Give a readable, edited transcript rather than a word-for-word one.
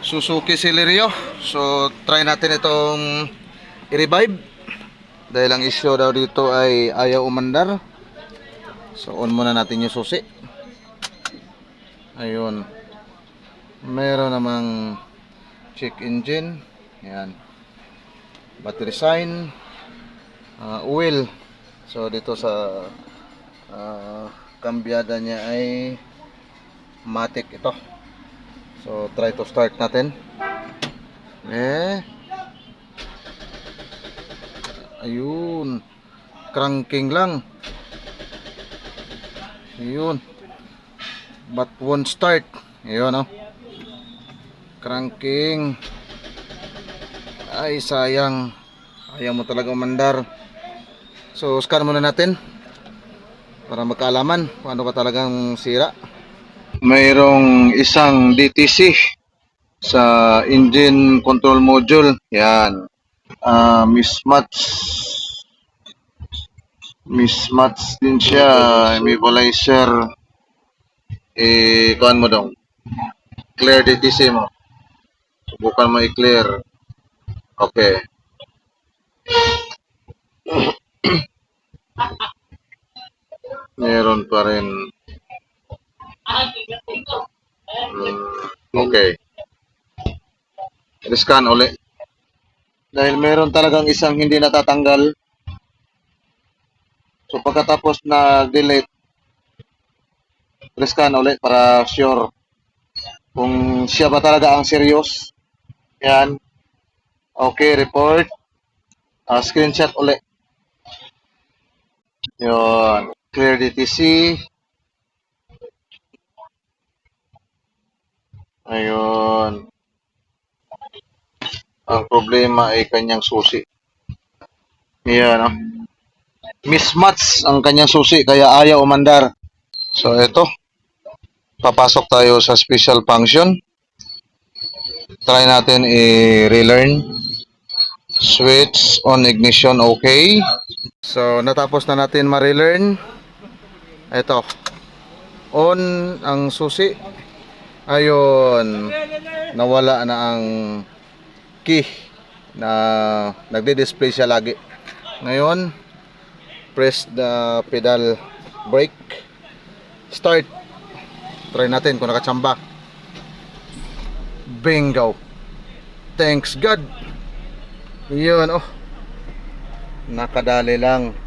Suzuki Celerio. So try natin itong i-revive dahil ang issue daw dito ay ayaw umandar. So on muna natin yung susi. Ayun, meron namang check engine, yan, battery sign, oil. So dito sa kambyada niya ay matic ito. So try to start natin. Ayun, cranking lang. Ayun, but won't start. Ayun, oh, cranking. Ay sayang, ayaw mo talaga umandar. So scan muna natin para magkaalaman kung ano ka talagang sira. Mayroong isang DTC sa engine control module. Yan, mismatch din siya. Equalizer, kuhan mo dong, clear DTC mo, subukan mo i-clear. Okay. Meron pa rin. Okay. Scan uli. Dahil meron talagang isang hindi natatanggal. So pagkatapos na delete, scan uli para sure kung siya ba talaga ang serious. Yan. Okay, report. Screenshot uli. Yun. Clear DTC. Ayun. Ang problema ay kanyang susi. Yan, no? Mismatch ang kanyang susi kaya ayaw umandar. So ito, papasok tayo sa special function. Try natin i-relearn. Switch on ignition, okay. So natapos na natin ma-relearn. Ito, on ang susi. Ayun, nawala na ang key na nagdi-display siya lagi. Ngayon, press the pedal brake, start. Try natin kung nakachamba. Bingo, thanks God. Yun, oh, nakadali lang.